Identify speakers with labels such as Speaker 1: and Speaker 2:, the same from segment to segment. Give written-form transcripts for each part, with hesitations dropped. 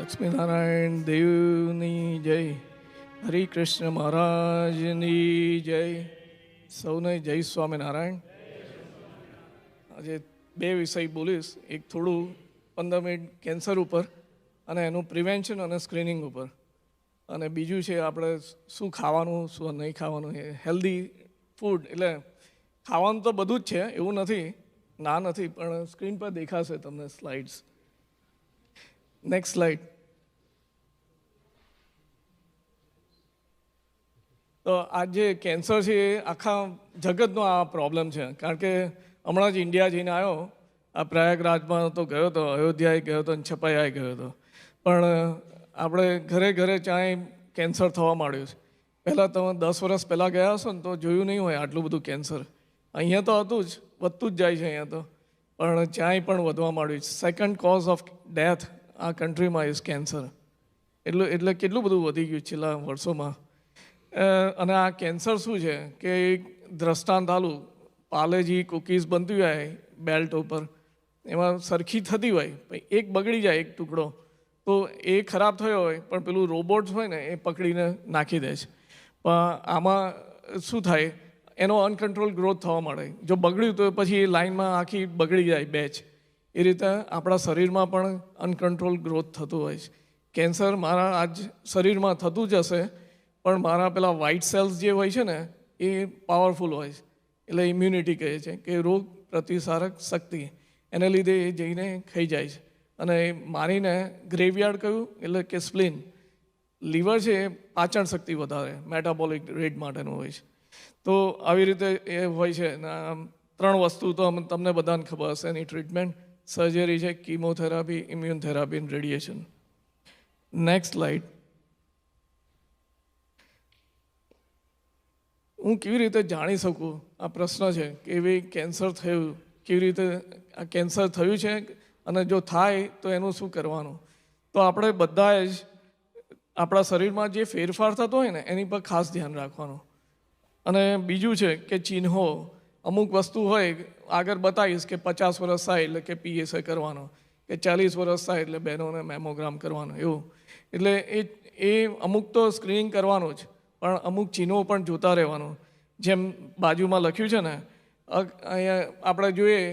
Speaker 1: લક્ષ્મીનારાયણ દેવની જય, હરિકૃષ્ણ મહારાજની જય, સૌને જય સ્વામિનારાયણ. આજે બે વિષય બોલીશ, એક થોડું 15 મિનિટ કેન્સર ઉપર અને એનું પ્રિવેન્શન અને સ્ક્રીનિંગ ઉપર, અને બીજું છે આપણે શું ખાવાનું શું નહીં ખાવાનું, એ હેલ્ધી ફૂડ. એટલે ખાવાનું તો બધું જ છે, એવું નથી, ના નથી, પણ સ્ક્રીન પર દેખાશે તમને સ્લાઇડ્સ. Next slide. તો આ જે કેન્સર છે એ આખા જગતનો આ પ્રોબ્લેમ છે, કારણ કે હમણાં જ ઇન્ડિયા જઈને આવ્યો, આ પ્રયાગરાજમાં તો ગયો હતો, અયોધ્યાએ ગયો હતો અને છપાયાએ ગયો હતો, પણ આપણે ઘરે ઘરે ચાંય કેન્સર થવા માંડ્યું છે. પહેલાં તમે 10 વર્ષ પહેલાં ગયા હશો ને તો જોયું નહીં હોય આટલું બધું કેન્સર. અહીંયા તો હતું જ, વધતું જ જાય છે અહીંયા તો, પણ ચાંય પણ વધવા માંડ્યું છે. સેકન્ડ કોઝ ઓફ ડેથ આ કન્ટ્રીમાં ઇઝ કેન્સર. એટલે કેટલું બધું વધી ગયું છેલ્લા વર્ષોમાં. અને આ કેન્સર શું છે કે એક દ્રષ્ટાંત આલું, પાલેજી કૂકીઝ બનતી હોય બેલ્ટ ઉપર, એમાં સરખી થતી હોય, પછી એક બગડી જાય એક ટુકડો, તો એ ખરાબ થયો હોય, પણ પેલું રોબોટ્સ હોય ને એ પકડીને નાખી દે છે. પણ આમાં શું થાય, એનો અનકન્ટ્રોલ ગ્રોથ થવા માંડે. જો બગડ્યું તો પછી એ લાઇનમાં આખી બગડી જાય બેચ. એ રીતે આપણા શરીરમાં પણ અનકન્ટ્રોલ ગ્રોથ થતું હોય છે. કેન્સર મારા આજ શરીરમાં થતું જ હશે, પણ મારા પેલા વ્હાઇટ સેલ્સ જે હોય છે ને એ પાવરફુલ હોય છે, એટલે ઇમ્યુનિટી કહે છે કે રોગ પ્રતિકારક શક્તિ, એને લીધે એ જઈને ખાઈ જાય છે અને એ મારીને ગ્રેવયાર્ડ કહ્યું, એટલે કે સ્પ્લીન. લીવર છે એ પાચન શક્તિ વધારે, મેટાબોલિક રેટ માટેનું હોય છે. તો આવી રીતે એ હોય છે. 3 વસ્તુ તો તમને બધાને ખબર હશે એની ટ્રીટમેન્ટ: સર્જરી છે, કીમોથેરાપી, ઇમ્યુન થેરાપી અને રેડિયેશન. Next slide. હું કેવી રીતે જાણી શકું, આ પ્રશ્ન છે કે ભાઈ કેન્સર થયું, કેવી રીતે આ કેન્સર થયું છે, અને જો થાય તો એનું શું કરવાનું. તો આપણે બધાએ જ આપણા શરીરમાં જે ફેરફાર થતો હોય ને એની પર ખાસ ધ્યાન રાખવાનું. અને બીજું છે કે ચિહ્નો, અમુક વસ્તુ હોય, આગળ બતાવીશ કે 50 વર્ષ થાય એટલે કે PSA કરવાનો, કે 40 વર્ષ થાય એટલે બહેનોને મેમોગ્રામ કરવાનો, એવું. એટલે એ અમુક તો સ્ક્રીનિંગ કરવાનું જ, પણ અમુક ચિહ્નો પણ જોતા રહેવાનું. જેમ બાજુમાં લખ્યું છે ને, અહીંયા આપણે જોઈએ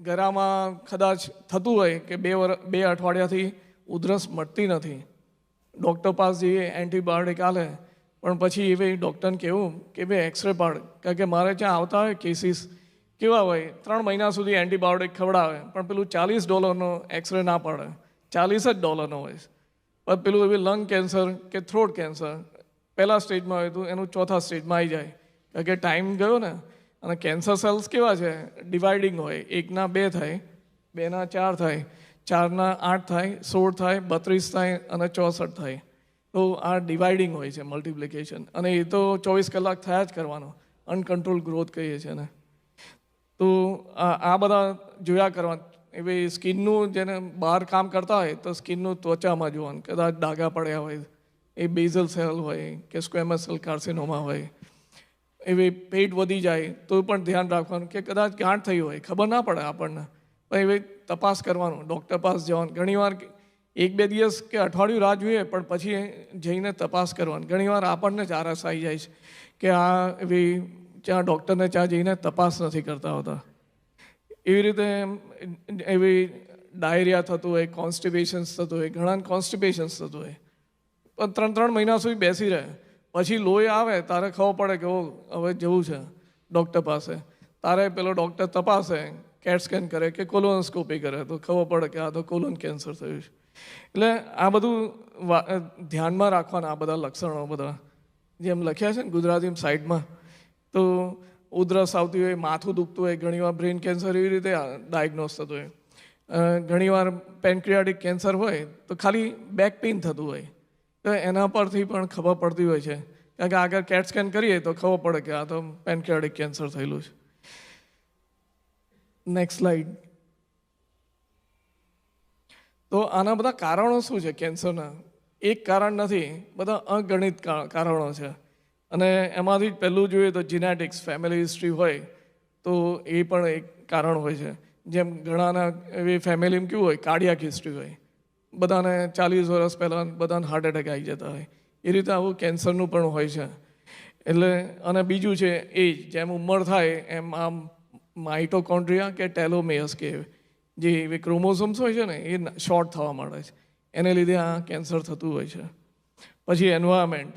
Speaker 1: ગળામાં કદાચ થતું હોય કે 2 અઠવાડિયાથી ઉધરસ મટતી નથી, ડૉક્ટર પાસે જઈએ, એન્ટીબાયોટિક આલે, પણ પછી એ ડૉક્ટરને કહેવું કે ભાઈ એક્સરે પાડ, કારણ કે મારે ત્યાં આવતા હોય કેસીસ કેવા હોય, 3 મહિના સુધી એન્ટીબાયોટિક ખવડાવે, પણ પેલું $40નો એક્સરે ના પાડે, $40 હોય. પણ પેલું એવી લંગ કેન્સર કે થ્રોટ કેન્સર પહેલા સ્ટેજમાં હોય તો એનું 4થા સ્ટેજમાં આવી જાય, કારણ કે ટાઈમ ગયો ને. અને કેન્સર સેલ્સ કેવા છે, ડિવાઇડિંગ હોય, 1ના 2 થાય, 2ના 4 થાય, 4ના 8 થાય, 16 થાય, 32 થાય અને 64 થાય. તો આ ડિવાઇડિંગ હોય છે, મલ્ટિપ્લિકેશન, અને એ તો 24 કલાક થયા જ કરવાનો. અનકન્ટ્રોલ ગ્રોથ કહીએ છીએ ને. તો આ બધા જોયા કરવા. એવી સ્કિનનું, જેને બહાર કામ કરતા હોય તો સ્કિનનું ત્વચામાં જોવાનું, કદાચ ડાઘા પડ્યા હોય, એ બેઝલ સેલ હોય કે સ્ક્વેમસ સેલ કાર્સિનોમા હોય. એવી પેટ વધી જાય તો પણ ધ્યાન રાખવાનું કે કદાચ ગાંઠ થઈ હોય, ખબર ના પડે આપણને, પણ એવી તપાસ કરવાનું, ડૉક્ટર પાસે જવાનું. ઘણીવાર 1-2 દિવસ કે અઠવાડિયું રાહ જોઈએ, પણ પછી જઈને તપાસ કરવાની. ઘણીવાર આપણને જ આરસ આવી જાય છે કે આ એવી ત્યાં ડૉક્ટરને ત્યાં જઈને તપાસ નથી કરતા હોતા. એવી રીતે એવી ડાયરિયા થતું હોય, કોન્સ્ટિપેશન્સ થતું હોય, ઘણા કોન્સ્ટિપેશન્સ થતું હોય, પણ 3 મહિના સુધી બેસી રહે. પછી લોહી આવે તારે ખબર પડે કે હવે જવું છે ડૉક્ટર પાસે. તારે પેલો ડૉક્ટર તપાસે, કેટ સ્કેન કરે કે કોલોનોસ્કોપી કરે, તો ખબર પડે કે આ તો કોલોન કેન્સર થયું છે. એટલે આ બધું ધ્યાનમાં રાખવાના, આ બધા લક્ષણો બધા જેમ લખ્યા છે ને ગુજરાતીમાં સાઈડમાં. તો ઉધરસ આવતી હોય, માથું દુખતું હોય, ઘણીવાર બ્રેન કેન્સર એવી રીતે ડાયગ્નોસ થતું હોય. ઘણીવાર પેન્ક્રિયાટિક કેન્સર હોય તો ખાલી બેક પેઇન થતું હોય, તો એના પરથી પણ ખબર પડતી હોય છે, કારણ કે આગળ કેટ સ્કેન કરીએ તો ખબર પડે કે આ તો પેન્ક્રિયાટિક કેન્સર થયેલું છે. Next slide. તો આના બધા કારણો શું છે કેન્સરના? એક કારણ નથી, બધા અગણિત કારણો છે. અને એમાંથી પહેલું જોઈએ તો જીનેટિક્સ, ફેમિલી હિસ્ટ્રી હોય તો એ પણ એક કારણ હોય છે. જેમ ઘણાના એવી ફેમિલીમાં કેવું હોય, કાર્ડિયાક હિસ્ટ્રી હોય, બધાને 40 વર્ષ પહેલાં બધાને હાર્ટ એટેક આવી જતા હોય, એ રીતે આવું કેન્સરનું પણ હોય છે. એટલે અને બીજું છે એજ, જેમ ઉંમર થાય એમ આમ માઇટોકોન્ડ્રિયા કે ટેલોમેયર્સ કે જે ક્રોમોઝોમ્સ હોય છે ને એ શોર્ટ થવા માંડે છે, એને લીધે આ કેન્સર થતું હોય છે. પછી એન્વાયરમેન્ટ,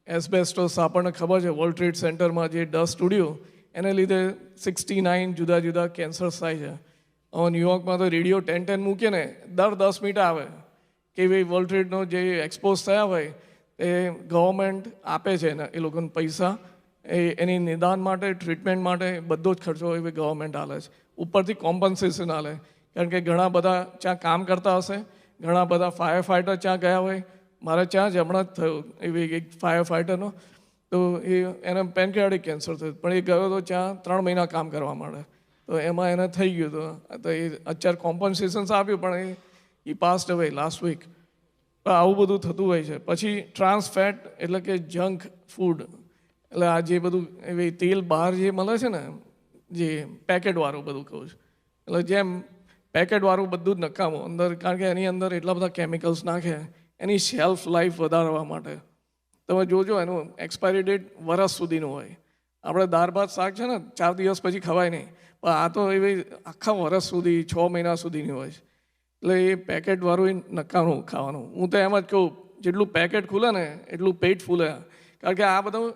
Speaker 1: એસ્બેસ્ટોસ આપણને ખબર છે વર્લ્ડ ટ્રેડ સેન્ટરમાં જે ડસ્ટ ઉડ્યું એને લીધે 69 જુદા જુદા કેન્સર્સ થાય છે. હવે ન્યુયોર્કમાં તો રેડિયો 1010 મૂકીએ ને દર 10 મિનિટ આવે કે ભાઈ વર્લ્ડ ટ્રેડનો જે એક્સપોઝ થયા હોય એ ગવર્મેન્ટ આપે છે ને એ લોકોને પૈસા, એની નિદાન માટે, ટ્રીટમેન્ટ માટે બધો જ ખર્ચો એ ગવર્મેન્ટ આલે છે. ઉપરથી કોમ્પન્સેશન આલે, કારણ કે ઘણા બધા ત્યાં કામ કરતા હશે, ઘણા બધા ફાયર ફાઇટર ત્યાં ગયા હોય. મારે ત્યાં જ હમણાં જ થયું એવી એક ફાયર ફાઇટરનો, તો એને પેન્ક્રિયાટિક કેન્સર થયું, પણ એ ગયો તો ત્યાં 3 મહિના કામ કરવા માંડે, તો એમાં એને થઈ ગયું હતું. તો એ અત્યારે કોમ્પન્સેશન્સ આપ્યું, પણ એ પાસ્ડ અવે લાસ્ટ વીક. આવું બધું થતું હોય છે. પછી ટ્રાન્સ ફેટ એટલે કે જંક ફૂડ, એટલે આ જે બધું એવી તેલ બહાર જે મળે છે ને, જે પેકેટવાળું બધું કહું છું, એટલે જેમ પેકેટવાળું બધું જ નકામું અંદર, કારણ કે એની અંદર એટલા બધા કેમિકલ્સ નાખે એની શેલ્ફ લાઈફ વધારવા માટે. તમે જોજો એનું એક્સપાયરી ડેટ વરસ સુધીનું હોય. આપણે દાળ ભાત શાક છે ને 4 દિવસ પછી ખવાય નહીં, પણ આ તો એવી આખા વરસ સુધી 6 મહિના સુધીની હોય છે. એટલે એ પેકેટવાળું નકામું ખાવાનું. હું તો એમ જ કહું, જેટલું પેકેટ ખુલે ને એટલું પેટ ફૂલે, કારણ કે આ બધું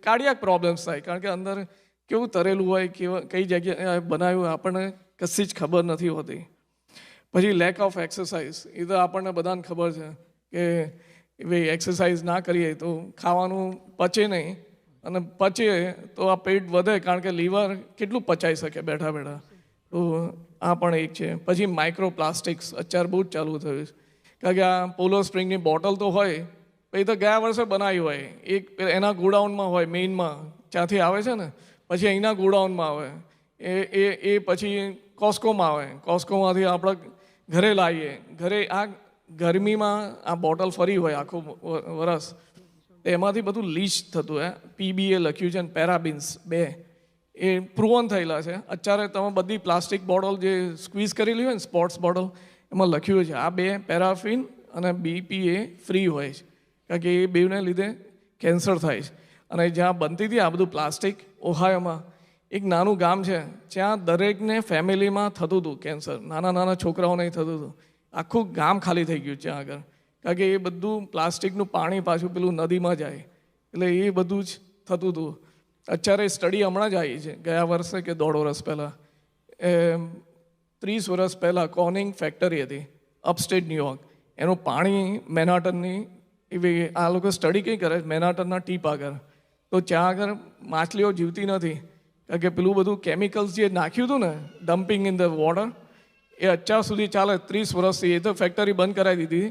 Speaker 1: કાર્ડિયાક પ્રોબ્લેમ્સ થાય, કારણ કે અંદર કેવું તરેલું હોય, કઈ જગ્યાએ બનાવ્યું આપણને કશી જ ખબર નથી હોતી. પછી લેક ઓફ એક્સરસાઇઝ, એ તો આપણને બધાને ખબર છે કે ભાઈ એક્સરસાઇઝ ના કરીએ તો ખાવાનું પચે નહીં, અને પચે તો આ પેટ વધે, કારણ કે લીવર કેટલું પચાઈ શકે બેઠા બેઠા. તો આ પણ એક છે. પછી માઇક્રોપ્લાસ્ટિક્સ અત્યારે બહુ જ ચાલુ થયું છે, કારણ કે આ પોલો સ્પ્રિંગની બોટલ તો હોય, પછી તો ગયા વર્ષે બનાવી હોય, એક એના ગોડાઉનમાં હોય મેઇનમાં, ત્યાંથી આવે છે ને, પછી અહીંના ગોડાઉનમાં આવે, એ પછી કોસ્કોમાં આવે, કોસ્કોમાંથી આપણે ઘરે લાવીએ. ઘરે આ ગરમીમાં આ બોટલ ફરી હોય આખું વરસ, એમાંથી બધું લીચ થતું હોય. PBA લખ્યું છે ને પેરાબિન્સ 2 એ પ્રૂવન થયેલા છે. અત્યારે તમે બધી પ્લાસ્ટિક બોટલ જે સ્ક્વીઝ કરેલી હોય ને સ્પોર્ટ્સ બોટલ, એમાં લખ્યું છે આ 2 પેરાફિન અને BPA ફ્રી હોય છે, કારણ કે એ બેને લીધે કેન્સર થાય છે. અને જ્યાં બનતી હતી આ બધું પ્લાસ્ટિક, ઓહાયોમાં એક નાનું ગામ છે, જ્યાં દરેકને ફેમિલીમાં થતું હતું કેન્સર, નાના નાના છોકરાઓને થતું હતું. આખું ગામ ખાલી થઈ ગયું ત્યાં આગળ, કારણ કે એ બધું પ્લાસ્ટિકનું પાણી પાછું પેલું નદીમાં જાય, એટલે એ બધું જ થતું હતું. અત્યારે સ્ટડી હમણાં જ આવી છે, ગયા વર્ષે કે 1.5 વર્ષ પહેલાં, 30 વર્ષ પહેલાં કોનિંગ ફેક્ટરી હતી અપસ્ટેટ ન્યુયોર્ક, એનું પાણી મેનહાટનની એવી આ લોકો સ્ટડી કંઈ કરે મેનહાટનના ટીપ આગળ, તો ત્યાં આગળ માછલીઓ જીવતી નથી, કારણ કે પેલું બધું કેમિકલ્સ જે નાખ્યું હતું ને ડમ્પિંગ ઇન ધ વોટર, એ અત્યાર સુધી ચાલે 30 વર્ષથી. એ તો ફેક્ટરી બંધ કરાવી દીધી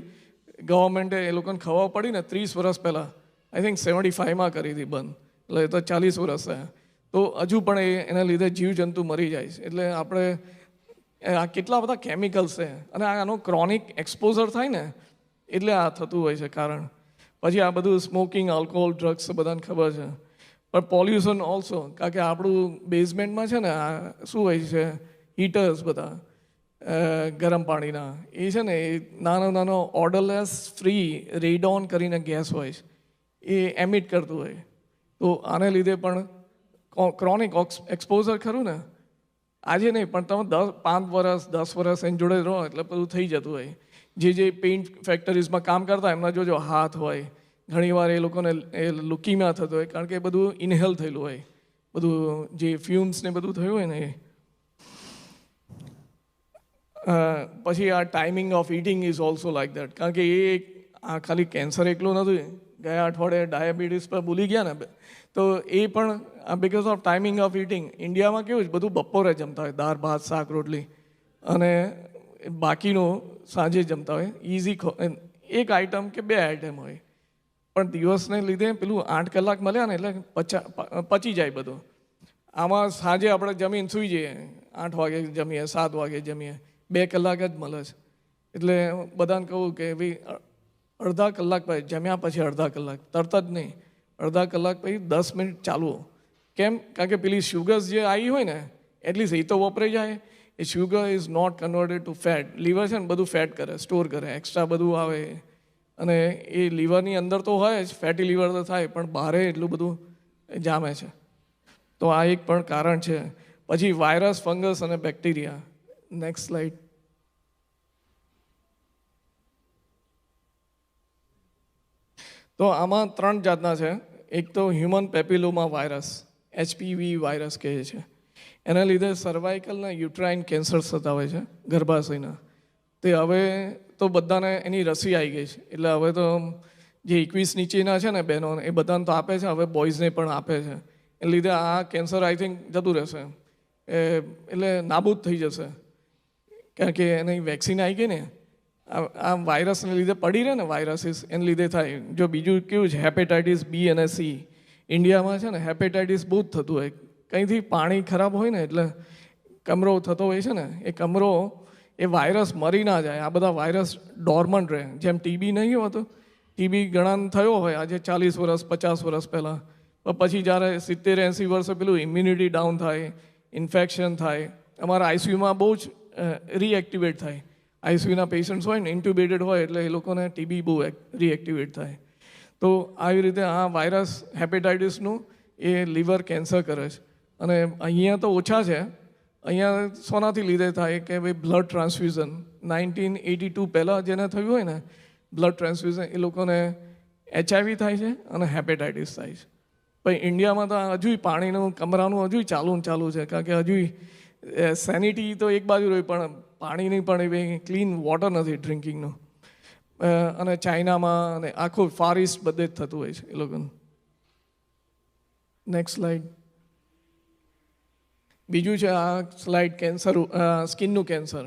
Speaker 1: ગવર્મેન્ટે, એ લોકોને ખબર પડી ને 30 વર્ષ પહેલાં, આઈ થિંક 75માં કરી હતી બંધ, એટલે એ તો 40 વર્ષ થયા. તો હજુ પણ એના લીધે જીવજંતુ મરી જાય છે. એટલે આપણે આ કેટલા બધા કેમિકલ્સ છે, અને આનો ક્રોનિક એક્સપોઝર થાય ને એટલે આ થતું હોય છે કારણ. પછી આ બધું સ્મોકિંગ, આલ્કોહોલ, ડ્રગ્સ બધાને ખબર છે. પણ પોલ્યુશન ઓલ્સો, કારણ કે આપણું બેઝમેન્ટમાં છે ને આ શું હોય છે, હીટર્સ બધા ગરમ પાણીના, એ છે ને એ નાનો ઓર્ડરલેસ ફ્રી રેડોન કરીને ગેસ હોય છે, એ એમિટ કરતું હોય. તો આને લીધે પણ ક્રોનિક એક્સપોઝર ખરું ને, આજે નહીં પણ તમે 5 વર્ષ 10 વર્ષ એની જોડે રહો એટલે બધું થઈ જતું હોય. જે પેઇન્ટ ફેક્ટરીઝમાં કામ કરતા એમના જોજો હાથ હોય, ઘણીવાર એ લોકોને એ લુકીમિયા થતો હોય, કારણ કે એ બધું ઇનહેલ થયેલું હોય, બધું જે ફ્યુમ્સ ને બધું થયું હોય ને એ. પછી આ timing of eating is also like that, કારણ કે એ આ ખાલી કેન્સર એકલું નથી, ગયા અઠવાડિયે ડાયાબિટીસ પર ભૂલી ગયા ને, તો એ પણ because of timing of eating. ઇન્ડિયામાં કેવું છે બધું બપોરે જમતા હોય, દાળ ભાત શાક રોટલી, અને બાકીનું સાંજે જમતા હોય. ઇઝી એક આઈટમ કે 2 આઈટમ હોય, પણ દિવસને લીધે પેલું 8 કલાક મળ્યા ને એટલે પચી જાય બધું. આમાં સાંજે આપણે જમીને સૂઈ જઈએ, 8 વાગે જમીએ 7 વાગે જમીએ, 2 કલાક જ મળે છે. એટલે બધાને કહું કે ભાઈ અડધા કલાક પછી જમ્યા પછી અડધા કલાક, તરત જ નહીં, અડધા કલાક પછી 10 મિનિટ ચાલવું. કેમ? કારણ કે પેલી શુગર્સ જે આવી હોય ને એટલીસ્ટ એ તો વપરાઈ જાય. એ sugar is not converted to fat. Liver છે ને બધું ફેટ કરે, સ્ટોર કરે, એક્સ્ટ્રા બધું આવે, અને એ લીવરની અંદર તો હોય જ, ફેટી લીવર તો થાય, પણ બહાર એટલું બધું જામે છે. તો આ એક પણ કારણ છે. પછી વાયરસ, ફંગસ અને બેક્ટેરિયા. Next slide. તો આમાં 3 જાતના છે. એક તો human papilloma virus, HPV virus કહે છે. એના લીધે સર્વાઇકલના યુટ્રાઇન કેન્સર થતા હોય છે, ગર્ભાશયના. તે હવે તો બધાને એની રસી આવી ગઈ છે, એટલે હવે તો જે 21 નીચેના છે ને બહેનો, એ બધાને તો આપે છે, હવે બોયઝને પણ આપે છે. એટલે લીધે આ કેન્સર આઈ થિંક જતું રહેશે, એટલે નાબૂદ થઈ જશે, કારણ કે એની વેક્સિન આવી ગઈ ને. આ વાયરસને લીધે પડી રહે ને, વાયરસીસ એને લીધે થાય. જો બીજું કેવું છે, હેપેટાઇટિસ B અને C. ઇન્ડિયામાં છે ને હેપેટાઇટિસ બહુ જ થતું હોય, કંઈથી પાણી ખરાબ હોય ને, એટલે કમરો થતો હોય છે ને, એ કમરો, એ વાયરસ મરી ના જાય. આ બધા વાયરસ ડોર્મન્ટ રહે. જેમ ટીબી નહીં હોતું, ટીબી ઘણાને થયો હોય આજે 40 વર્ષ 50 વર્ષ પહેલાં, પણ પછી જ્યારે 70-80 વર્ષે પેલું ઇમ્યુનિટી ડાઉન થાય, ઇન્ફેક્શન થાય, અમારા આઈસીયુમાં બહુ જ રીએક્ટિવેટ થાય. આઈસીયુના પેશન્ટ્સ હોય ને, ઇન્ટ્યુબેટેડ હોય, એટલે એ લોકોને ટીબી બહુ રીએક્ટિવેટ થાય. તો આવી રીતે આ વાયરસ હેપેટાઇટિસનું એ લીવર કેન્સર કરે છે. અને અહીંયા તો ઓછા છે. અહીંયા શોનાથી લીધે થાય કે ભાઈ બ્લડ ટ્રાન્સફ્યુઝન. 1982 પહેલાં જેને થયું હોય ને બ્લડ ટ્રાન્સફ્યુઝન, એ લોકોને HIV થાય છે અને હેપેટાઇટિસ થાય છે. પણ ઇન્ડિયામાં તો હજુ પાણીનું કમરાનું હજુ ચાલુ છે, કારણ કે હજુ સેનિટી તો એક બાજુ રહી, પણ પાણીની પણ એવી ક્લીન વોટર નથી ડ્રિંકિંગનું. અને ચાઇનામાં અને આખું ફાર ઇસ્ટ બધે જ થતું હોય છે એ લોકોનું. Next slide. બીજું છે આ સ્લાઇડ કેન્સર, સ્કિનનું કેન્સર.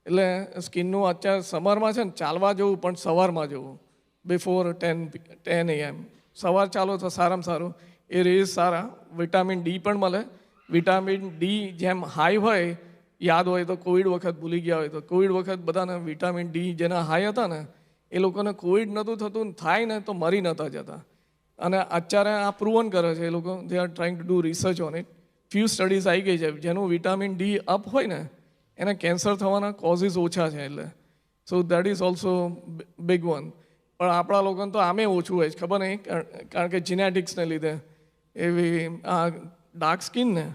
Speaker 1: એટલે સ્કિનનું અત્યારે સમરમાં છે ને ચાલવા જવું, પણ સવારમાં જવું, બિફોર 10 AM. સવાર ચાલો તો સારામાં સારું, એ રેઝ સારા, વિટામિન ડી પણ મળે. વિટામિન ડી જેમ હાઈ હોય, યાદ હોય તો કોવિડ વખત ભૂલી ગયા હોય તો, કોવિડ વખત બધાને વિટામિન ડી જેના હાઈ હતા ને, એ લોકોને કોવિડ નહોતું થતું, થાય ને તો મરી નહોતા જતા. અને અત્યારે આ પ્રૂવન કરે છે એ લોકો, દે are trying to do research on it. Few studies આવી ગઈ છે, જેનું વિટામિન ડી અપ હોય ને એને કેન્સર થવાના કોઝિસ ઓછા છે. એટલે so that is also big one. પણ આપણા લોકોને તો આમે ઓછું હોય છે, ખબર નહીં, કારણ કે જીનેટિક્સને લીધે. એવી આ ડાર્ક સ્કિન ને,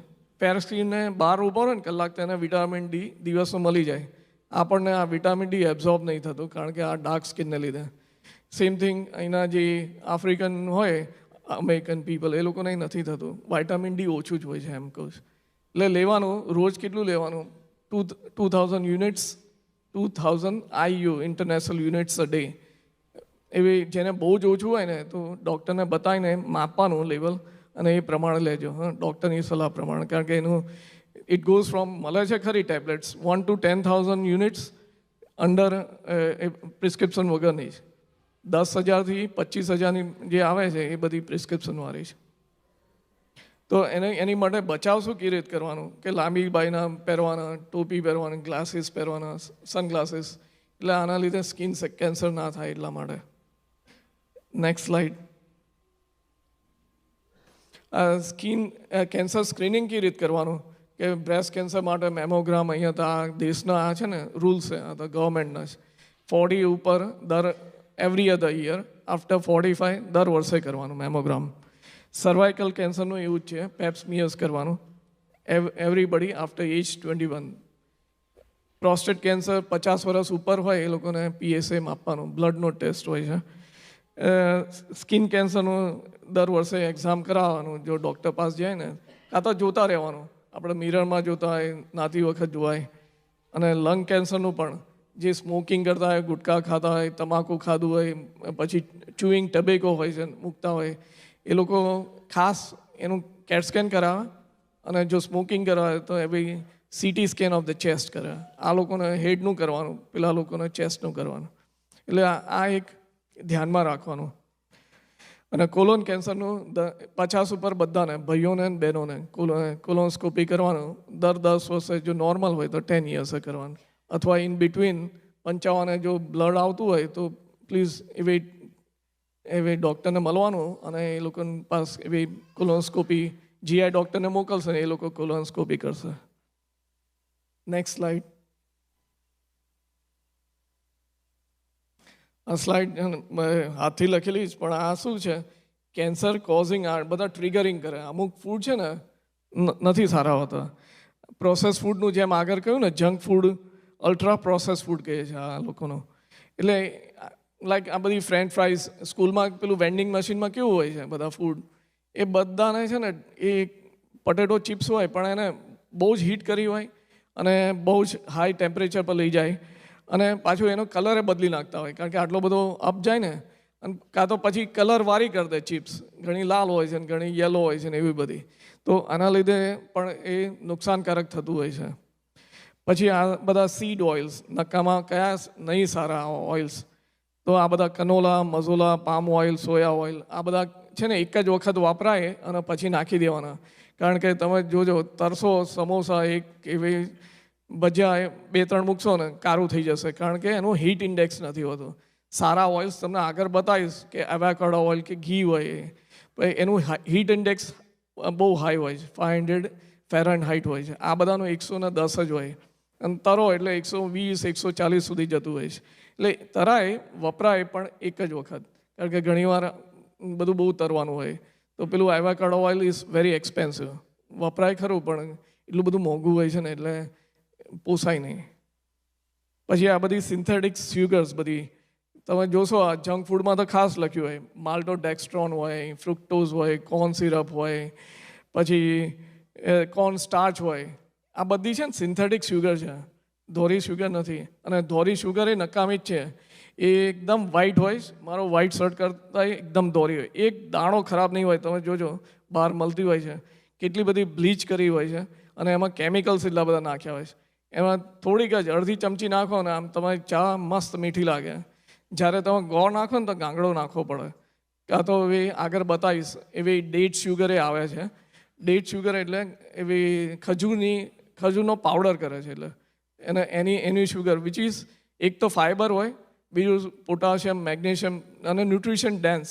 Speaker 1: ફેર સ્કિનને બહાર ઊભો રહે ને કલાક, તેને વિટામિન ડી દિવસમાં મળી જાય. આપણને આ વિટામિન ડી એબ્ઝોર્બ નહીં થતું, કારણ કે આ ડાર્ક સ્કિનને લીધે. સેમ થિંગ અહીંના જે આફ્રિકન હોય, અમેરિકન પીપલ, એ લોકોને નથી થતું. વિટામિન ડી ઓછું જ હોય છે એમ કહું છું. એટલે લેવાનું, રોજ કેટલું લેવાનું? 2000 units, 2000 IU, international units a day. એવી જેને બહુ જ ઓછું હોય ને, તો ડૉક્ટરને બતાવીને માપવાનું લેવલ, અને એ પ્રમાણે લેજો. ડૉક્ટરની સલાહ પ્રમાણે, કારણ કે એનું ઇટ ગોઝ ફ્રોમ, મળે છે ખરી tablets 1 to 10,000 units under prescription વગરની છે. 10,000 થી 25,000ની જે આવે છે એ બધી પ્રિસ્ક્રિપ્શનવાળી છે. તો એની માટે બચાવ શું કેવી રીતે કરવાનું? કે લાંબી બાયના પહેરવાના, ટોપી પહેરવાની, ગ્લાસીસ પહેરવાના, સનગ્લાસીસ. એટલે આના લીધે સ્કિન કેન્સર ના થાય એટલા માટે. Next slide. Skin cancer screening કેવી રીતે કરવાનું? કે બ્રેસ્ટ કેન્સર માટે મેમોગ્રામ, અહીંયા તો આ દેશના આ છે ને રૂલ્સ છે, આ તો ગવર્મેન્ટના છે. 40 ઉપર એવરી અધર યર, આફ્ટર 45 દર વર્ષે કરવાનું મેમોગ્રામ. સર્વાઇકલ કેન્સરનું એવું જ છે, પેપ્સમિયર્સ કરવાનું એવરીબડી આફ્ટર એજ 21. પ્રોસ્ટેટ કેન્સર 50 વર્ષ ઉપર હોય એ લોકોને PSA આપવાનું, બ્લડનો ટેસ્ટ હોય છે. સ્કિન કેન્સરનું દર વર્ષે એક્ઝામ કરાવવાનું, જો ડૉક્ટર પાસે જાય ને, કાં તો જોતા રહેવાનું, આપણે મિરરમાં જોતા હોય, નાતી વખત જોવાય. અને લંગ કેન્સરનું પણ, જે સ્મોકિંગ કરતા હોય, ગુટખા ખાતા હોય, તમાકુ ખાધું હોય, પછી ચુઈંગ ટબેકો હોય છે મૂકતા હોય, એ લોકો ખાસ એનું કેટ સ્કેન કરાવે. અને જો સ્મોકિંગ કરાવે તો એ ભાઈ CT scan of the chest કરે. આ લોકોને હેડનું કરવાનું, પેલા લોકોને ચેસ્ટનું કરવાનું. એટલે આ એક ધ્યાનમાં રાખવાનું. અને કોલોન કેન્સરનું 50 ઉપર બધાને, ભાઈઓને ને બહેનોને કોલોનસ્કોપી કરવાનું દર 10 વર્ષે. જો નોર્મલ હોય તો 10 યર્સે કરવાનું, અથવા ઇન બિટવીન 55 જો બ્લડ આવતું હોય તો પ્લીઝ એવી ડૉક્ટરને મળવાનું, અને એ લોકોની પાસે એવી કોલોનસ્કોપી GI ડૉક્ટરને મોકલશે, એ લોકો કોલોનસ્કોપી કરશે. Next slide. આ સ્લાઇડ હાથથી લખેલી જ, પણ આ શું છે, કેન્સર કોઝિંગ આ બધા ટ્રિગરિંગ કરે. અમુક ફૂડ છે ને નથી સારા હોતા. પ્રોસેસ ફૂડનું જેમ આગળ કહ્યું ને, junk food, ultra process food કહે છે આ લોકોનો. એટલે લાઈક આ બધી ફ્રેન્ચ ફ્રાઈઝ, સ્કૂલમાં પેલું વેન્ડિંગ મશીનમાં કેવું હોય છે બધા ફૂડ, એ બધાને છે ને એ પટેટો ચિપ્સ હોય પણ એને બહુ જ હીટ કરી હોય અને બહુ જ હાઈ ટેમ્પરેચર પર લઈ જાય અને પાછું એનો કલરે બદલી નાખતા હોય, કારણ કે આટલો બધો અપ જાય ને, અને કાં તો પછી કલર વારી કરી દે ચિપ્સ, ઘણી લાલ હોય છે ને ઘણી યલો હોય છે ને એવી બધી. તો આના લીધે પણ એ નુકસાનકારક થતું હોય છે. પછી આ બધા સીડ ઓઇલ્સ, નકામાં કયા નહીં સારા ઓઇલ્સ, તો આ બધા કનોલા, મઝોલા, પામ ઓઇલ, સોયા ઓઇલ, આ બધા છે ને એક જ વખત વાપરાય અને પછી નાખી દેવાના. કારણ કે તમે જોજો, તરસો સમોસા એક એવી ભજીયા 2-3 મૂકશો ને કારું થઈ જશે, કારણ કે એનું હીટ ઇન્ડેક્સ નથી હોતું. સારા ઓઇલ્સ તમને આગળ બતાવીશ કે એવાકાડો ઓઇલ કે ઘી હોય, એનું હીટ ઇન્ડેક્સ બહુ હાઈ હોય છે, 500 ફેરનહાઇટ હોય છે. આ બધાનું 110 જ હોય, અને તરો એટલે 120-140 સુધી જતું હોય છે. એટલે તરાય વપરાય પણ એક જ વખત, કારણ કે ઘણીવાર બધું બહુ તરવાનું હોય. તો પેલું એવાકાડો ઓઇલ ઇઝ વેરી એક્સપેન્સિવ. વપરાય ખરું પણ એટલું બધું મોંઘું હોય છે ને એટલે પોસાય નહીં. પછી આ બધી સિન્થેટિક સ્યુગર્સ બધી તમે જોશો, આ જંક ફૂડમાં તો ખાસ લખ્યું હોય, માલ્ટોડેક્સ્ટ્રોન હોય, ફ્રુક્ટોઝ હોય, કોર્ન સિરપ હોય, પછી કોર્ન સ્ટાર્ચ હોય. આ બધી છે ને સિન્થેટિક સ્યુગર છે, ધોરી સ્યુગર નથી. અને ધોરી સ્યુગર એ નકામી જ છે. એ એકદમ વ્હાઇટ હોય, મારો વ્હાઇટ શર્ટ કરતાં એકદમ ધોરી હોય, એક દાણો ખરાબ નહીં હોય. તમે જોજો બહાર મળતી હોય છે, કેટલી બધી બ્લીચ કરી હોય છે અને એમાં કેમિકલ્સ એટલા બધા નાખ્યા હોય છે. એમાં થોડીક જ અડધી ચમચી નાખો ને આમ તમારી ચા મસ્ત મીઠી લાગે. જ્યારે તમે ગોળ નાખો ને તો ગાંગડો નાખવો પડે. કાં તો એવી આગળ બતાવીશ એવી ડેટ સ્યુગર એ આવે છે. ડેટ સ્યુગર એટલે એવી ખજૂરનો પાવડર કરે છે. એટલે એની શુગર વિચ ઇઝ એક તો ફાઈબર હોય, બીજું પોટાશિયમ, મેગ્નેશિયમ અને ન્યુટ્રિશન ડેન્સ.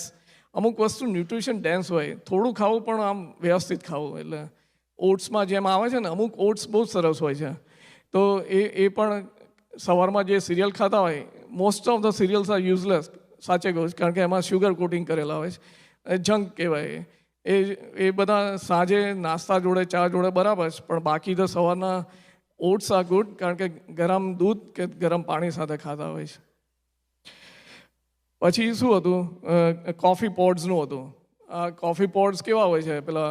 Speaker 1: અમુક વસ્તુ ન્યુટ્રિશન ડેન્સ હોય, થોડું ખાવું પણ આમ વ્યવસ્થિત ખાવું. એટલે ઓટ્સમાં જેમ આવે છે ને, અમુક ઓટ્સ બહુ સરસ હોય છે. તો એ પણ સવારમાં જે સિરિયલ ખાતા હોય, most of the serials are useless, સાચે કહું, કારણ કે એમાં શુગર કોટિંગ કરેલા હોય છે, જંક કહેવાય. એ બધા સાંજે નાસ્તા જોડે, ચા જોડે બરાબર છે, પણ બાકી તો સવારના ઓટ્સ આર ગુડ, કારણ કે ગરમ દૂધ કે ગરમ પાણી સાથે ખાતા હોય છે. પછી શું હતું, કોફી પોડ્સનું હતું. આ કોફી પોડ્સ કેવા હોય છે, પેલા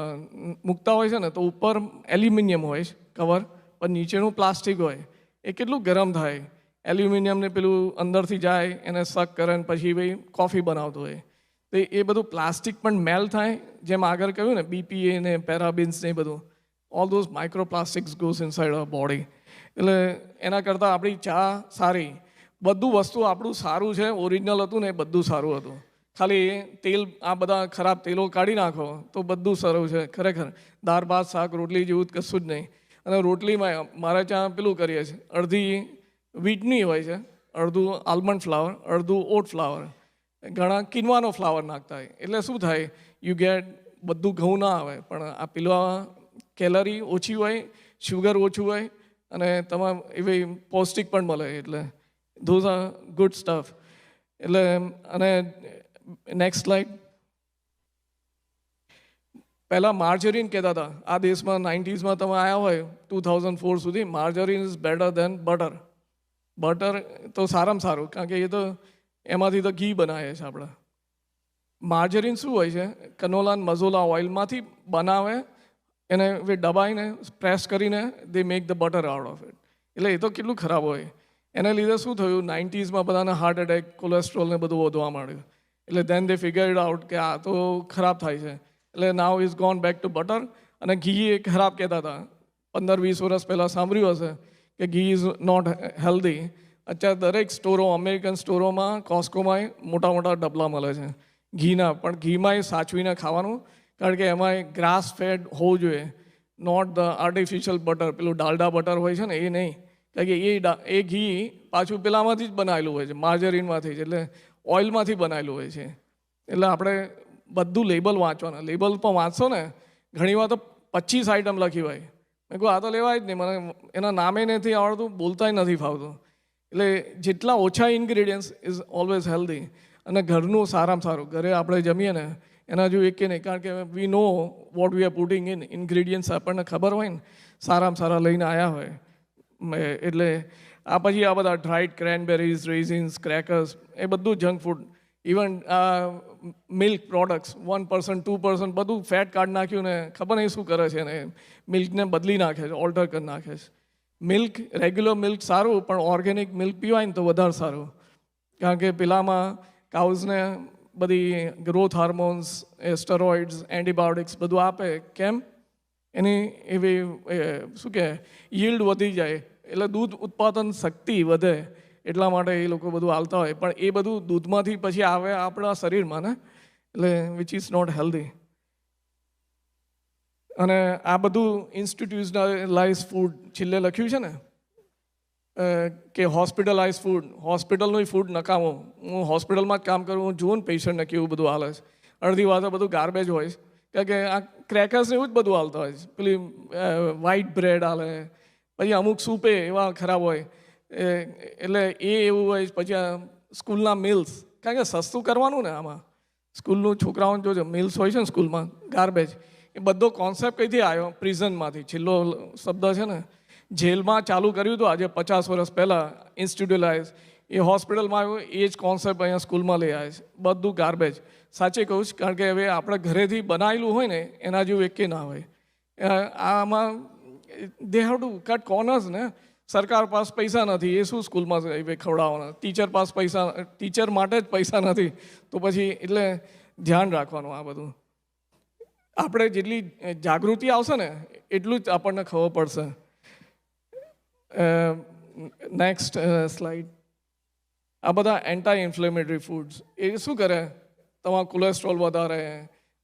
Speaker 1: મૂકતા હોય છે ને, તો ઉપર એલ્યુમિનિયમ હોય છે કવર, પણ નીચેનું પ્લાસ્ટિક હોય. એ કેટલું ગરમ થાય, એલ્યુમિનિયમને પેલું અંદરથી જાય, એને સક કરે ને પછી ભાઈ કોફી બનાવતું હોય. તો એ બધું પ્લાસ્ટિક પણ મેલ થાય, જેમ આગળ કહ્યું ને BPA ને પેરાબિન્સ ને એ બધું, all those microplastics goes inside our body. એટલે એના કરતાં આપણી ચા સારી. બધું વસ્તુ આપણું સારું છે, ઓરિજિનલ હતું ને એ બધું સારું હતું. ખાલી તેલ, આ બધા ખરાબ તેલો કાઢી નાખો તો બધું સારું છે. ખરેખર દાળ ભાત શાક રોટલી જેવું કશું જ નહીં. અને રોટલીમાં મારે ત્યાં પેલું કરીએ છીએ, અડધી વીટની હોય છે, અડધું આલમંડ ફ્લાવર, અડધું ઓટ ફ્લાવર, ઘણા કિનવાનો ફ્લાવર નાખતા હોય. એટલે શું થાય, યુ ગેટ બધું ઘઉં ના આવે, પણ આ પેલા કેલરી ઓછી હોય, શુગર ઓછું હોય અને તમામ એવી પૌષ્ટિક પણ મળે. એટલે ધોઝ આર ગુડ સ્ટફ. એટલે અને નેક્સ્ટ સ્લાઇડ. પહેલાં માર્જરીન કહેતા હતા, આ દેશમાં 90s તમે આવ્યા હોય 2004 સુધી, margarine is better than butter. Butter તો સારામાં સારું, કારણ કે એ તો એમાંથી તો ઘી બનાવે છે આપણે. માર્જરીન શું હોય છે, કનોલા મઝોલા ઓઇલમાંથી બનાવે, એને દબાઈને પ્રેસ કરીને દે make the butter out of it. એટલે એ તો કેટલું ખરાબ હોય. એને લીધે શું થયું, 90s બધાને હાર્ટ એટેક, કોલેસ્ટ્રોલ ને બધું વધવા માંડ્યું. એટલે દેન દે ફિગર્ડ આઉટ કે આ તો ખરાબ થાય છે. એટલે now is gone back to butter. અને ઘી એ ખરાબ કહેતા હતા, 15-20 વર્ષ પહેલાં સાંભળ્યું હશે કે ઘી ઇઝ નોટ હેલ્ધી. અત્યારે દરેક સ્ટોરો, અમેરિકન સ્ટોરોમાં, કોસ્કોમાં મોટા મોટા ડબલા મળે છે ઘીના. પણ ઘીમાં એ સાચવીને ખાવાનું, કારણ કે એમાં ગ્રાસ ફેડ હોવું જોઈએ, નોટ ધ આર્ટિફિશિયલ બટર. પેલું ડાલડા બટર હોય છે ને એ નહીં, કારણ કે એ ઘી પાછું પેલામાંથી જ બનાવેલું હોય છે, માર્જરીનમાંથી જ, એટલે ઓઇલમાંથી બનાવેલું હોય છે. એટલે આપણે બધું લેબલ વાંચવાના. લેબલ પણ વાંચશો ને, ઘણીવાર તો 25 આઈટમ લખી હોય, મેં કહું આ તો લેવાય જ નહીં, મને એના નામે નથી આવડતું, બોલતાય નથી ફાવતું. એટલે જેટલા ઓછા ઇન્ગ્રીડિયન્ટ્સ ઇઝ ઓલવેઝ હેલ્ધી. અને ઘરનું સારામાં સારું, ઘરે આપણે જમીએ ને એના જેવું એક કે નહીં, કારણ કે we know what we are putting in. Ingredients આપણને ખબર હોય ને, સારામાં સારા લઈને આવ્યા હોય. એટલે આ પછી આ બધા ડ્રાઈડ ક્રેનબેરીઝ, રેઝિન્સ, ક્રેકર્સ, એ બધું junk food. Even milk products 1% 2% બધું ફેટ કાઢી નાખ્યું ને ખબર નહીં શું કરે છે ને, મિલ્કને બદલી નાખે છે, ઓલ્ટર કરી નાખે છે. મિલ્ક, રેગ્યુલર મિલ્ક સારું, પણ ઓર્ગેનિક મિલ્ક પીવાય ને તો વધારે સારું, કારણ કે પેલામાં કાઉઝને બધી ગ્રોથ હાર્મોન્સ, સ્ટેરોઇડ્સ, એન્ટીબાયોટિક્સ બધું આપે. કેમ? એની એવી શું કહે, યીલ્ડ વધી જાય, એટલે દૂધ ઉત્પાદન શક્તિ વધે, એટલા માટે એ લોકો બધું હાલતા હોય. પણ એ બધું દૂધમાંથી પછી આવે આપણા શરીરમાં ને, એટલે વિચ ઇઝ નોટ હેલ્ધી. અને આ બધું ઇન્સ્ટિટ્યુશનલાઇઝ ફૂડ છેલ્લે લખ્યું છે ને કે હોસ્પિટલાઇઝ ફૂડ. હોસ્પિટલનું ફૂડ નકામો. હું હોસ્પિટલમાં જ કામ કરું, હું જોઉં ને પેશન્ટને કેવું બધું હાલે છે. અડધી વાત બધું ગાર્બેજ હોય છે, કારણ કે આ ક્રેકર્સ એવું જ બધું હાલતા હોય છે. પેલી વ્હાઈટ બ્રેડ હાલે, પછી અમુક સૂપે એવા ખરાબ હોય, એટલે એ એવું હોય. પછી આ સ્કૂલના મિલ્સ, કારણ કે સસ્તું કરવાનું ને આમાં સ્કૂલનું છોકરાઓને જોજો મિલ્સ હોય છે ને સ્કૂલમાં, ગાર્બેજ. એ બધો કોન્સેપ્ટ કઈથી આવ્યો? પ્રિઝનમાંથી. છેલ્લો શબ્દ છે ને, જેલમાં ચાલુ કર્યું હતું આજે 50 વર્ષ પહેલાં ઇન્સ્ટિટ્યુશનલાઇઝ, એ હોસ્પિટલમાં આવ્યું, એ જ કોન્સેપ્ટ અહીંયા સ્કૂલમાં લઈ આવે છે. બધું ગાર્બેજ. સાચે કહું છું, કારણ કે હવે આપણે ઘરેથી બનાવેલું હોય ને એના જેવું એકે ના હોય. આમાં they have to cut corners ને. સરકાર પાસે પૈસા નથી, એ શું સ્કૂલમાં ખવડાવવાના? ટીચર પાસે પૈસા, ટીચર માટે જ પૈસા નથી, તો પછી એટલે ધ્યાન રાખવાનું આ બધું. આપણે જેટલી જાગૃતિ આવશે ને એટલું જ આપણને ખબર પડશે. Next slide. આ બધા એન્ટી ઇન્ફ્લેમેટરી ફૂડ્સ એ શું કરે? તમારો કોલેસ્ટ્રોલ વધારે,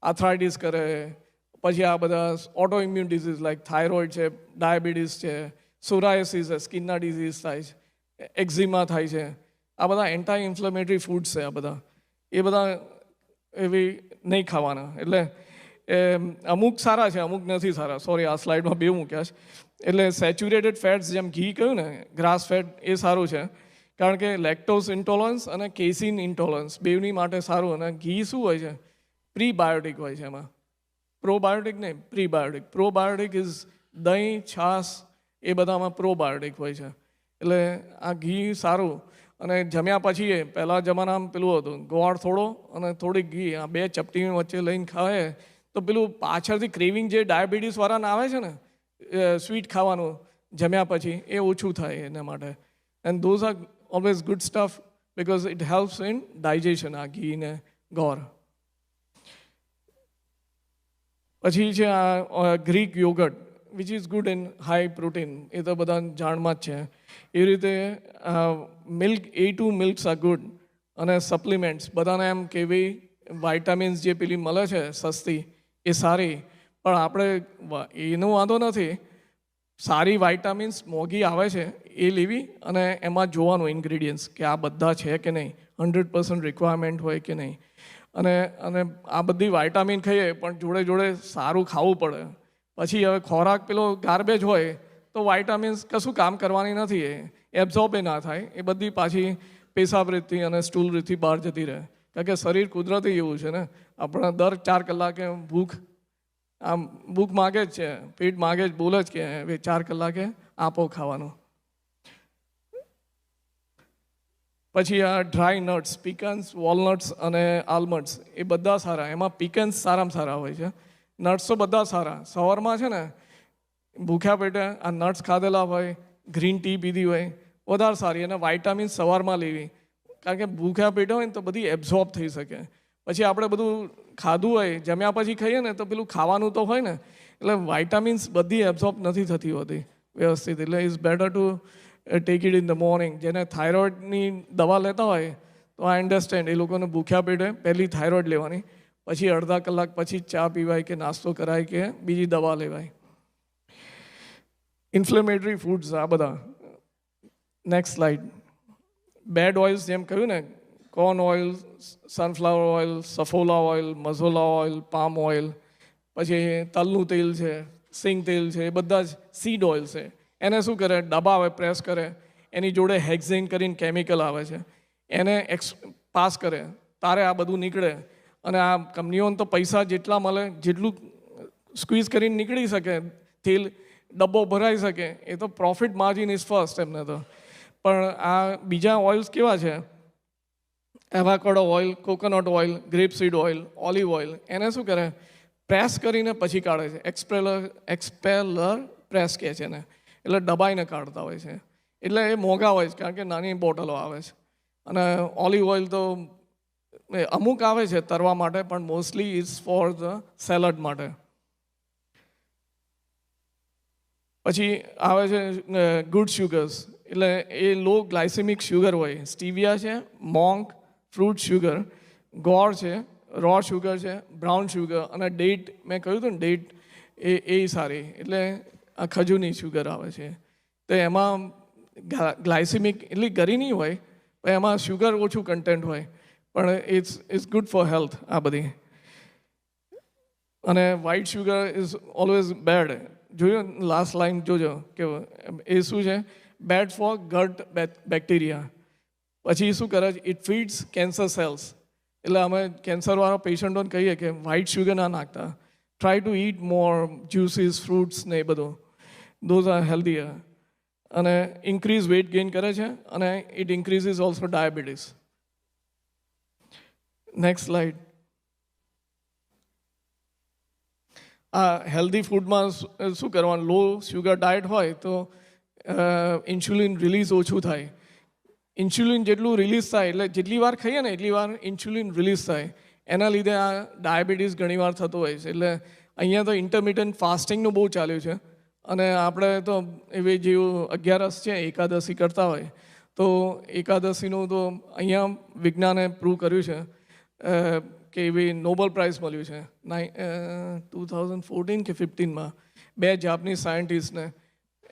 Speaker 1: આર્થરાઇટિસ કરે, પછી આ બધા auto immune disease like thyroid છે, ડાયાબિટીસ છે, સોરાયસિસ છે, સ્કિનના ડિઝીઝ થાય છે, એક્ઝિમા થાય છે. આ બધા એન્ટી ઇન્ફ્લેમેટરી ફૂડ્સ છે. આ બધા એ બધા એવી નહીં ખાવાના. એટલે અમુક સારા છે, અમુક નથી સારા. સોરી, આ સ્લાઇડમાં બે મૂક્યા છે. એટલે સેચ્યુરેટેડ ફેટ્સ, જેમ ઘી કહ્યું ને, ગ્રાસ ફેટ, એ સારું છે, કારણ કે લેક્ટોઝ ઇન્ટોલરન્સ અને કેસીન ઇન્ટોલરન્સ બેવની માટે સારું. અને ઘી શું હોય છે? પ્રીબાયોટિક હોય છે. એમાં પ્રોબાયોટિક નહીં, પ્રીબાયોટિક. પ્રોબાયોટિક ઇઝ દહીં, છાશ, એ બધામાં પ્રોબાયોટિક હોય છે. એટલે આ ઘી સારું. અને જમ્યા પછી પહેલાં જમાનામાં પેલું હતું, ગોળ થોડો અને થોડીક ઘી, આ બે ચપટી વચ્ચે લઈને ખાવે તો પેલું પાછળથી ક્રેવિંગ જે ડાયાબિટીસવાળાને આવે છે ને, સ્વીટ ખાવાનું જમ્યા પછી, એ ઓછું થાય એના માટે. And those are always good stuff because it helps in digestion, આ ઘી ને ગોળ. પછી છે આ Greek yogurt, which is good in high protein, એ તો બધા જાણમાં જ છે. એ રીતે milk, A2 milks are good. અને સપ્લિમેન્ટ્સ બધાને એમ કે ભાઈ વાઇટામિન્સ જે પેલી મળે છે સસ્તી, એ સારી, પણ આપણે એનો વાંધો નથી. સારી વાઇટામિન્સ મોંઘી આવે છે એ લેવી, અને એમાં જોવાનું ઇન્ગ્રીડિયન્ટ્સ કે આ બધા છે કે નહીં, 100% રિક્વાયરમેન્ટ હોય કે નહીં. અને આ બધી વાઇટામિન ખાઈએ, પણ જોડે જોડે સારું ખાવું પડે. પછી હવે ખોરાક પેલો ગાર્બેજ હોય તો વાઇટામિન્સ કશું કામ કરવાની નથી, એ એબ્ઝોર્બ ના થાય, એ બધી પાછી પેશાબ રીતથી અને સ્ટૂલ રીતથી બહાર જતી રહે. કારણ કે શરીર કુદરતી એવું છે ને, આપણા દર 4 કલાકે ભૂખ માગે જ છે, પેટ માગે જ, બોલે જ કે હવે 4 કલાકે આપો ખાવાનું. પછી આ ડ્રાય નટ્સ, પીકન્સ, વોલનટ્સ અને આલમંડ્સ, એ બધા સારા. એમાં પીકન્સ સારામાં સારા હોય છે. નટ્સ તો બધા સારા. સવારમાં છે ને ભૂખ્યા પેટે આ નટ્સ ખાધેલા હોય, ગ્રીન ટી પીધી હોય, વધારે સારી. અને વાઇટામિન્સ સવારમાં લેવી, કારણ કે ભૂખ્યા પેટે હોય ને તો બધી એબ્ઝોર્બ થઈ શકે. પછી આપણે બધું ખાધું હોય, જમ્યા પછી ખાઈએ ને તો પેલું ખાવાનું તો હોય ને, એટલે વાઇટામિન્સ બધી એબ્ઝોર્બ નથી થતી હોતી વ્યવસ્થિત. એટલે is better to take it in the morning. જેને થાઇરોઇડની દવા લેતા હોય તો આઈ અન્ડરસ્ટેન્ડ, એ લોકોને ભૂખ્યા પેટે પહેલી થાઇરોઇડ લેવાની, પછી અડધા કલાક પછી ચા પીવાય કે નાસ્તો કરાય કે બીજી દવા લેવાય. ઇન્ફ્લેમેટરી ફૂડ્સ આ બધા. Next slide. બેડ ઓઇલ્સ, જેમ કહ્યું ને, corn oil, sunflower oil, Saffola oil, Mazola oil, palm oil, પછી તલનું તેલ છે, સિંગ તેલ છે, એ બધા જ સીડ ઓઇલ છે. એને શું કરે, દબાવે, પ્રેસ કરે, એની જોડે હેક્ઝેન કરીને કેમિકલ આવે છે, એને પાસ કરે, તારે આ બધું નીકળે. અને આ કંપનીઓને તો પૈસા જેટલા મળે, જેટલું સ્ક્વીઝ કરીને નીકળી શકે, તેલ ડબ્બો ભરાઈ શકે, એ તો પ્રોફિટ માર્જિન ઇઝ ફર્સ્ટ એમને તો. પણ આ બીજા ઓઇલ્સ કેવા છે, avocado oil, coconut oil, grapeseed oil, olive oil, એને શું કરે, પ્રેસ કરીને પછી કાઢે છે. એક્સપેલર પ્રેસ કહે છે એને, એટલે દબાઈને કાઢતા હોય છે. એટલે એ મોંઘા હોય છે, કારણ કે નાની બોટલો આવે છે. અને ઓલિવ ઓઇલ તો અમુક આવે છે તરવા માટે, પણ mostly is for the salad માટે. પછી આવે છે ગુડ શુગર્સ, એટલે એ લો ગ્લાયસેમિક શુગર હોય. સ્ટીવિયા છે, મોંક, ફ્રૂટ શુગર, ગોળ છે, રો શુગર છે, બ્રાઉન શુગર, અને ડેટ, મેં કહ્યું હતું ને ડેટ, એ સારી. એટલે આ ખજૂરની શુગર આવે છે. તો એમાં ગ્લાયસેમિક એટલી ગરી નહીં હોય, પણ એમાં શુગર ઓછું કન્ટેન્ટ હોય, પણ ઇટ્સ ગુડ ફોર હેલ્થ આ બધી. અને white sugar is always bad. જોયો લાસ્ટ લાઈન જોજો કે એ શું છે, બેડ ફોર ગટ બેક્ટેરિયા. પછી શું કરે છે, ઇટ ફીડ્સ કેન્સર સેલ્સ. એટલે અમે કેન્સરવાળા પેશન્ટોને કહીએ કે વ્હાઇટ શુગર ના નાખતા, try to it more juices, fruits ને એ બધું, ધોઝ આર હેલ્ધીયર. અને ઇન્ક્રીઝ વેઇટ ગેઇન કરે છે, અને it increases also diabetes. Next slide. આ હેલ્ધી ફૂડમાં શું કરવાનું, લો શુગર ડાયટ હોય તો ઇન્સ્યુલિન રિલીઝ ઓછું થાય. ઇન્સ્યુલિન જેટલું રિલીઝ થાય, એટલે જેટલી વાર ખાઈએ ને એટલી વાર ઇન્સ્યુલિન રિલીઝ થાય. એના લીધે આ ડાયાબિટીસ ઘણીવાર થતો હોય છે. એટલે અહીંયા તો ઇન્ટરમિટન્ટ ફાસ્ટિંગનું બહુ ચાલ્યું છે. અને આપણે તો એવી જેવું 11 છે, એકાદશી કરતા હોય, તો એકાદશીનું તો અહીંયા વિજ્ઞાને પ્રૂવ કર્યું છે કે એવી નોબેલ પ્રાઇઝ મળ્યું છે 2014 કે 15માં. 2 જાપાનીઝ સાયન્ટિસ્ટને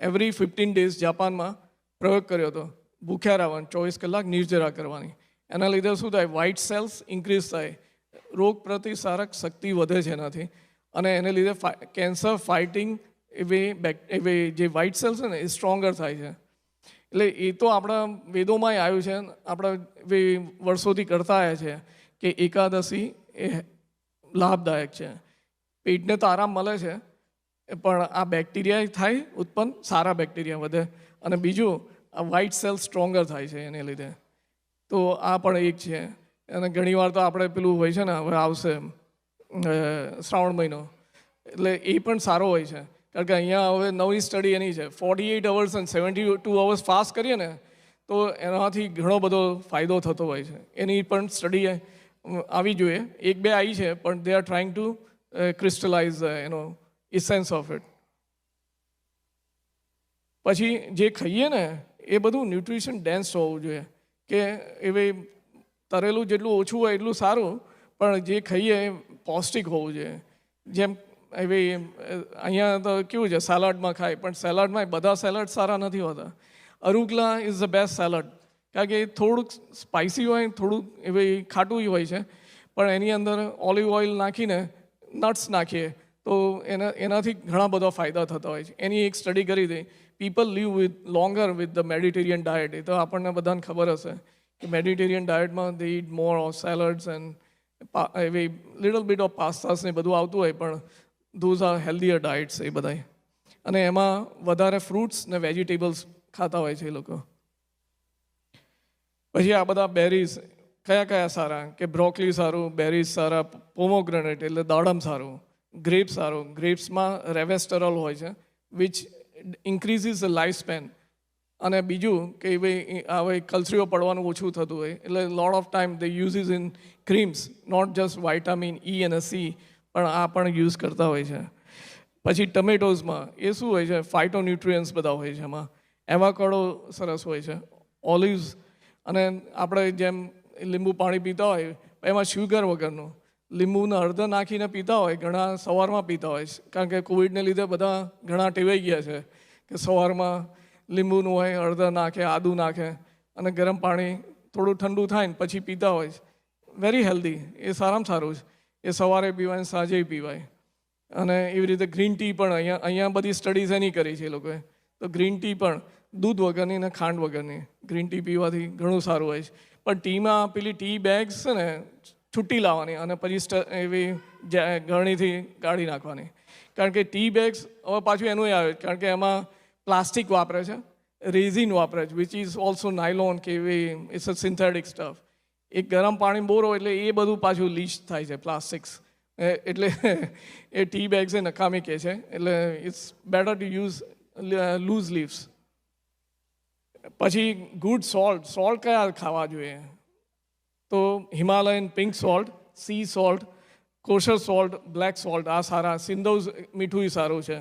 Speaker 1: એવરી 15 ડેઝ જાપાનમાં પ્રયોગ કર્યો હતો, ભૂખ્યા રહેવાનું, 24 કલાક નિર્જરા કરવાની. એના લીધે શું થાય, વ્હાઇટ સેલ્સ ઇન્ક્રીઝ થાય, રોગ પ્રતિકારક શક્તિ વધે છે એનાથી. અને એને લીધે કેન્સર ફાઇટિંગ એવી જે વ્હાઇટ સેલ્સ છે ને એ સ્ટ્રોંગર થાય છે. એટલે એ તો આપણા વેદોમાંય આવ્યું છે, આપણા વર્ષોથી કરતા આવ્યા છે કે એકાદશી એ લાભદાયક છે. પેટને તો આરામ મળે છે, પણ આ બેક્ટેરિયા થાય ઉત્પન્ન, સારા બેક્ટેરિયા વધે, અને બીજું આ વ્હાઇટ સેલ સ્ટ્રોંગર થાય છે એને લીધે. તો આ પણ એક છે. અને ઘણીવાર તો આપણે પેલું હોય છે ને, હવે આવશે શ્રાવણ મહિનો, એટલે એ પણ સારો હોય છે. કારણ કે અહીંયા હવે નવી સ્ટડી એની છે, 48 અવર્સ અને 72 અવર્સ ફાસ્ટ કરીએ ને તો એનાથી ઘણો બધો ફાયદો થતો હોય છે. એની પણ સ્ટડી આવી જોઈએ, 1-2 આવી છે, પણ they are trying to crystallize essence of it. પછી જે ખાઈએ ને એ બધું ન્યુટ્રિશન ડેન્સ હોવું જોઈએ, કે એવી તરેલું જેટલું ઓછું હોય એટલું સારું, પણ જે ખાઈએ એ પૌષ્ટિક હોવું જોઈએ. જેમ એવી અહીંયા તો કેવું છે, સેલાડમાં ખાય, પણ સેલાડમાં બધા સેલાડ સારા નથી હોતા. અરુગલા ઇઝ ધ બેસ્ટ સેલાડ, કારણ કે એ થોડુંક સ્પાઇસી હોય, થોડુંક એવી ખાટું હોય છે, પણ એની અંદર ઓલિવ ઓઇલ નાખીને નટ્સ નાખીએ તો એનાથી ઘણા બધા ફાયદા થતા હોય છે. એની એક સ્ટડી કરી હતી, people live with longer with the Mediterranean diet. એ તો આપણને બધાને ખબર હશે કે મેડિટેરિયન ડાયટમાં they eat more of salads and એવી લિટલ બિટ ઓફ પાસ્તાસ ને બધું આવતું હોય, પણ ધોઝ આર હેલ્ધીયર ડાયટ્સ એ બધા. અને એમાં વધારે ફ્રૂટ્સ ને વેજીટેબલ્સ ખાતા હોય છે એ લોકો. પછી આ બધા બેરીઝ કયા કયા સારા, કે બ્રોકલી સારું, બેરીઝ સારા, પોમોગ્રેનેટ એટલે દાડમ સારું, ગ્રેપ સારું. ગ્રેપ્સમાં રેવેસ્ટરોલ હોય છે which increases the life span. અને બીજું કે ભાઈ હવે કલ્સરીઓ પડવાનું ઓછું થતું હોય, એટલે lot of time they uses in creams, not just vitamin E અને સી, પણ આ પણ યુઝ કરતા હોય છે. પછી ટમેટોઝમાં એ શું હોય છે, ફાઇટોન્યુટ્રિયન્ટ્સ બધા હોય છે એમાં. એવાકાડો સરસ હોય છે, ઓલિવ્સ. અને આપણે જેમ લીંબુ પાણી પીતા હોય એમાં શુગર વગરનું, લીંબુના હળદર નાખીને પીતા હોય, ઘણા સવારમાં પીતા હોય, કારણ કે કોવિડને લીધે બધા ઘણા ટેવાઈ ગયા છે કે સવારમાં લીંબુનું હોય, હળદર નાખે, આદું નાખે, અને ગરમ પાણી થોડું ઠંડુ થાય ને પછી પીતા હોય. વેરી હેલ્ધી, એ સારામાં સારું છે. એ સવારે પીવાય, સાંજે પીવાય. અને એવી રીતે ગ્રીન ટી પણ અહીંયા બધી સ્ટડીઝ એની કરી છે એ લોકોએ. તો ગ્રીન ટી પણ દૂધ વગરની ને ખાંડ વગરની ગ્રીન ટી પીવાથી ઘણું સારું હોય છે. પણ ટીમાં પેલી ટી બેગ્સ છે ને છૂટી લાવવાની અને પછી એવી ગરણીથી કાઢી નાખવાની. કારણ કે ટી બેગ્સ હવે પાછું એનું આવે કારણ કે એમાં પ્લાસ્ટિક વાપરે છે, રેઝિન વાપરે છે, વિચ ઇઝ ઓલ્સો નાયલોન કે એવી ઇટ્સ અ સિન્થેટિક સ્ટફ. એક ગરમ પાણી બોરો એટલે એ બધું પાછું લીચ થાય છે પ્લાસ્ટિક્સ. એટલે એ ટી બેગ્સ એ નકામી કહે છે. એટલે it's better to use loose leaves. પછી ગુડ સોલ્ટ કયા ખાવા જોઈએ? તો Himalayan pink salt, sea salt, kosher salt, black salt આ સારા. સિંધવ મીઠું સારું છે,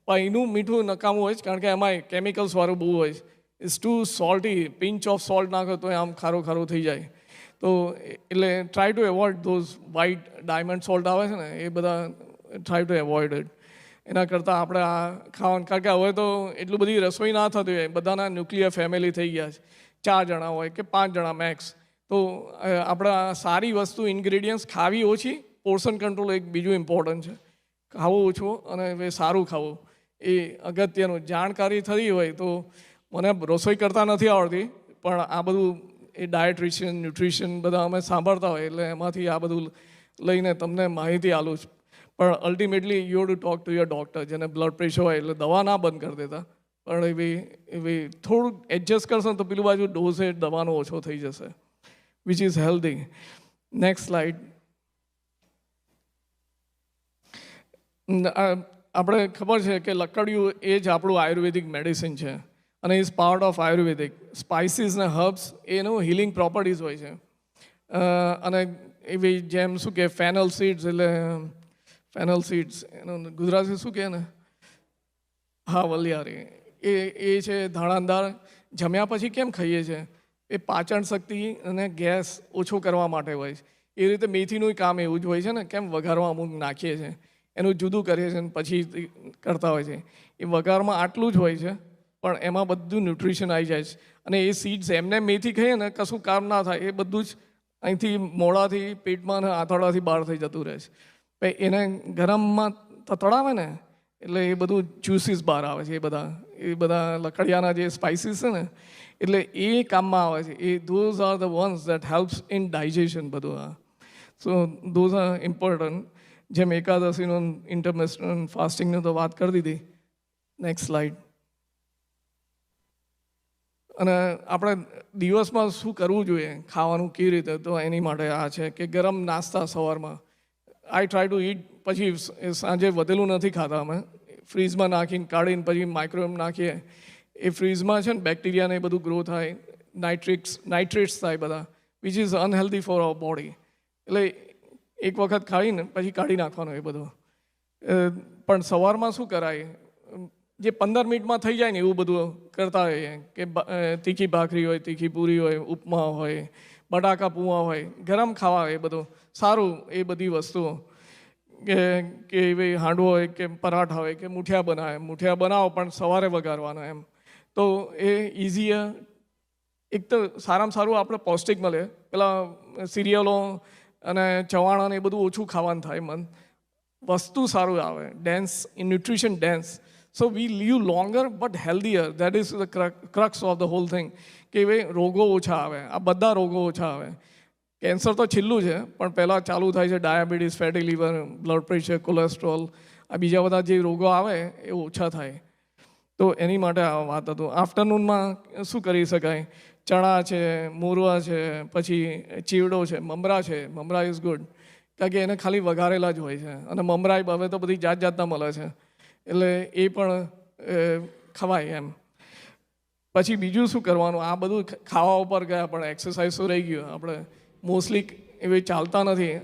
Speaker 1: પણ એનું મીઠું નકામું હોય છે કારણ કે એમાં કેમિકલ્સવાળું બહુ હોય છે. It's too salty. Pinch of salt નાખો તો આમ ખારું ખારું થઈ જાય. તો એટલે try to avoid those white diamond salt આવે છે ને એ બધા ટ્રાય ટુ એવોઇડ ઇટ. એના કરતાં આપણે આ ખાવાનું, કારણ કે હવે તો એટલું બધી રસોઈ ના થતી હોય, બધાના ન્યુક્લિયર ફેમિલી થઈ ગયા છે, 4 જણા હોય કે 5 જણા મેક્સ. તો આપણે સારી વસ્તુ ઇન્ગ્રેડિયન્ટ્સ ખાવી ઓછી, પોર્શન કંટ્રોલ એક બીજું ઇમ્પોર્ટન્ટ છે. ખાવું ઓછું અને સારું ખાવું એ અગત્યનું. જાણકારી થતી હોય તો મને રસોઈ કરતાં નથી આવડતી, પણ આ બધું એ ડાયટ્રિશિયન, ન્યુટ્રિશન બધા અમે સાંભળતા હોય એટલે એમાંથી આ બધું લઈને તમને માહિતી આલું છું. પણ ultimately you have to talk to your doctor. જેને બ્લડ પ્રેશર હોય એટલે દવા ના બંધ કરી દેતા, પણ એવી થોડુંક એડજસ્ટ કરશે તો પેલું બાજુ ડોઝેજ દવાનો ઓછો થઈ જશે, which is healthy. Next slide. આપણે ખબર છે કે લકડિયું એ જ આપણું આયુર્વેદિક મેડિસિન છે અને is part of Ayurvedic. Spices ને હર્બ્સ એનું હિલિંગ પ્રોપર્ટીઝ હોય છે. અને એવી જેમ શું કે ફેનલ સીડ્સ, એટલે ફેનલ સીડ્સ એનું ગુજરાતી શું કહે ને, હા વલિયારી, એ છે ધાણાદાર. જમ્યા પછી કેમ ખાઈએ છીએ? એ પાચન શક્તિ અને ગેસ ઓછો કરવા માટે હોય છે. એ રીતે મેથીનું કામ એવું જ હોય છે ને, કેમ વઘારમાં અમુક નાખીએ છીએ, એનું જુદું કરીએ છીએ પછી કરતા હોય છે. એ વઘારમાં આટલું જ હોય છે પણ એમાં બધું ન્યુટ્રિશન આવી જાય છે. અને એ સીડ્સ એમને મેથી ખાઈએ ને કશું કામ ના થાય, એ બધું જ અહીંથી મોડાથી પેટમાં અને આંતરડાથી બહાર થઈ જતું રહે છે. પછી એને ગરમમાં તતડાવે ને એટલે એ બધું જ્યુસીસ બહાર આવે છે. એ બધા લકડિયાના જે સ્પાઇસીસ છે ને એટલે એ કામમાં આવે છે. એ those are the ones that helps in digestion બધું. So those are important. જેમ એકાદશીનું ઇન્ટરમિટન્ટ ફાસ્ટિંગની તો વાત કરી દીધી. Next slide. અને આપણે દિવસમાં શું કરવું જોઈએ, ખાવાનું કેવી રીતે, તો એની માટે આ છે કે ગરમ નાસ્તા સવારમાં. આઈ ટ્રાય ટુ ઈટ. પછી સાંજે વધેલું નથી ખાતા અમે, ફ્રીઝમાં નાખીને કાઢીને પછી માઇક્રોવેવ નાખીએ. એ ફ્રીઝમાં છે ને બેક્ટેરિયાને એ બધું ગ્રો થાય, નાઇટ્રેટ્સ થાય બધા, which is unhealthy for our body. એટલે એક વખત ખાઈને પછી કાઢી નાખવાનું એ બધું. પણ સવારમાં શું કરાય, જે 15 મિનિટમાં થઈ જાય ને એવું બધું કરતા હોઈએ કે તીખી ભાખરી હોય, તીખી પૂરી હોય, ઉપમા હોય, બટાકા પૂવા હોય, ગરમ ખાવા હોય, એ બધું સારું. એ બધી વસ્તુઓ કે એવી હાંડવો હોય કે પરાઠા હોય કે મુઠિયા બનાવો પણ સવારે વઘારવાના એમ. તો એ ઇઝી. એક તો સારામાં સારું આપણે પૌષ્ટિક મળે. પેલા સિરિયલો અને ચવાણા ને એ બધું ઓછું ખાવાનું થાય. મન વસ્તુ સારું આવે, dense in nutrition dense. So we live longer but healthier. That is the crux of the whole thing. કે ભાઈ રોગો ઓછા આવે, આ બધા રોગો ઓછા આવે. કેન્સર તો છેલ્લું છે પણ પહેલાં ચાલુ થાય છે diabetes, fatty liver, blood pressure, cholesterol, આ બીજા બધા જે રોગો આવે એ ઓછા થાય. તો એની માટે આ વાત હતું. આફ્ટરનૂનમાં શું કરી શકાય? ચણા છે, મોરવા છે, પછી ચીવડો છે, મમરા છે. મમરા ઇઝ ગુડ કારણ કે એને ખાલી વઘારેલા જ હોય છે. અને મમરા હવે તો બધી જાતના મળે છે એટલે એ પણ ખવાય એમ. પછી બીજું શું કરવાનું? આ બધું ખાવા ઉપર ગયા પણ એક્સરસાઇઝ તો રહી ગયું. આપણે મોસ્ટલી એવી ચાલતા નથી.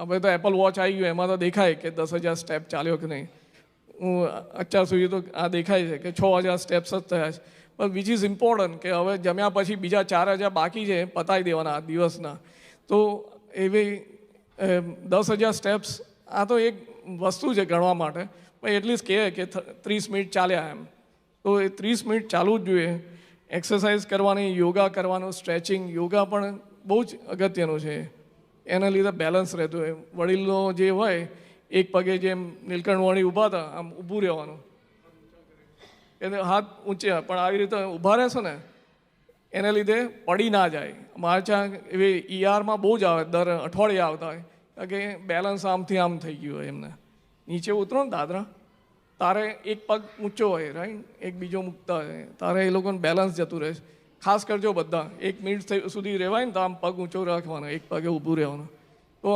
Speaker 1: હવે તો એપલ વોચ આવી ગયું, એમાં તો દેખાય કે 10,000 સ્ટેપ ચાલ્યો કે નહીં. હું અત્યાર સુધી તો આ દેખાય છે કે 6,000 સ્ટેપ્સ જ થયા છે. પણ વિચ ઇઝ ઇમ્પોર્ટન્ટ કે હવે જમ્યા પછી બીજા 4,000 બાકી છે પતાવી દેવાના દિવસના. તો એવી 10,000 સ્ટેપ્સ આ તો એક વસ્તુ છે ગણવા માટે. પણ એટલીસ્ટ કહે કે 30 મિનિટ ચાલ્યા એમ. તો એ 30 મિનિટ ચાલવું જ જોઈએ. એક્સરસાઇઝ કરવાની, યોગા કરવાનું, સ્ટ્રેચિંગ. યોગા પણ બહુ જ અગત્યનું છે. એના લીધે બેલેન્સ રહેતું હોય. વડીલો જે હોય એક પગે જેમ નીલકંઠ વણી ઊભા હતા આમ ઊભું રહેવાનું, એને હાથ ઊંચે, પણ આવી રીતે ઊભા રહેશો ને એને લીધે પડી ના જાય. મારે ત્યાં એવી ઈઆરમાં બહુ જ આવે, દર અઠવાડિયે આવતા હોય, કારણ કે બેલેન્સ આમથી આમ થઈ ગયું હોય એમને. નીચે ઉતરો ને દાદરા, તારે એક પગ ઊંચો હોય રાઈટ, એક બીજો મૂકતા હોય, તારે એ લોકોને બેલેન્સ જતું રહે. ખાસ કરજો બધા, 1 મિનિટ સુધી રહેવાય ને તો આમ પગ ઊંચો રાખવાનો, એક પગે ઊભું રહેવાનું. તો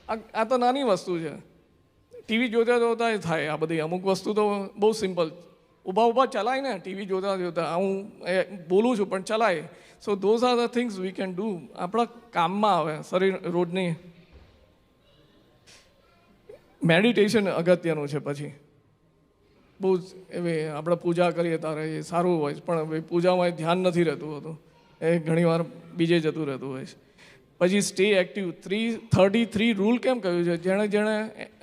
Speaker 1: આ તો નાની વસ્તુ છે, ટીવી જોતા જોતા એ થાય આ બધી. અમુક વસ્તુ તો બહુ સિમ્પલ, ઊભા ઊભા ચલાય ને ટીવી જોતા જોતા. હું બોલું છું પણ ચલાય. So those are the things we can do, આપણા કામમાં આવે શરીર રોજની. મેડિટેશન અગત્યનું છે. પછી બહુ જ એવી આપણે પૂજા કરીએ ત્યારે એ સારું હોય, પણ હવે પૂજામાં ધ્યાન નથી રહેતું હોતું, એ ઘણીવાર બીજે જતું રહેતું હોય છે. પછી સ્ટે એક્ટિવ. 33 રૂલ કેમ કહ્યું છે? જેણે જેણે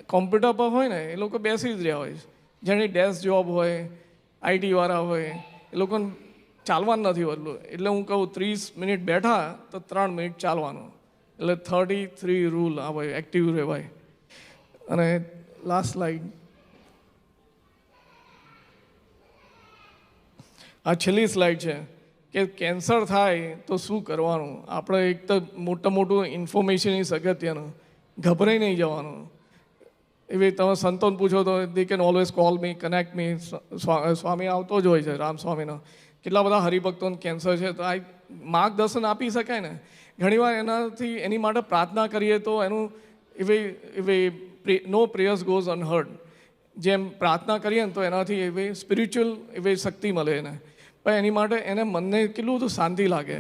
Speaker 1: કોમ્પ્યુટર પર હોય ને એ લોકો બેસી જ રહ્યા હોય છે. જેની ડેસ્ક જોબ હોય, આઈટીવાળા હોય, એ લોકોને ચાલવાનું નથી હોતું. એટલે હું કહું 30 મિનિટ બેઠા તો 3 મિનિટ ચાલવાનું. એટલે 33 રૂલ આવે, એક્ટિવ રહેવાય. અને લાસ્ટ સ્લાઇડ, આ છેલ્લી સ્લાઇડ છે કે કેન્સર થાય તો શું કરવાનું. આપણે એક તો મોટું ઇન્ફોર્મેશન ઇઝ અગત્યનું, ગભરાઈ નહીં જવાનું. એવી તમે સંતોન પૂછો તો they can always call me, connect me. સ્વામી આવતો જ હોય છે, રામ સ્વામીનો. કેટલા બધા હરિભક્તોને કેન્સર છે, તો આ માર્ગદર્શન આપી શકાય ને. ઘણીવાર એનાથી એની માટે પ્રાર્થના કરીએ તો એનું એવી નો પ્રેયર્સ ગોઝ અનહર્ડ. જેમ પ્રાર્થના કરીએ ને તો એનાથી એવી સ્પિરિચ્યુઅલ એવી શક્તિ મળે એને, પણ એની માટે એને મનને કેટલું બધું શાંતિ લાગે.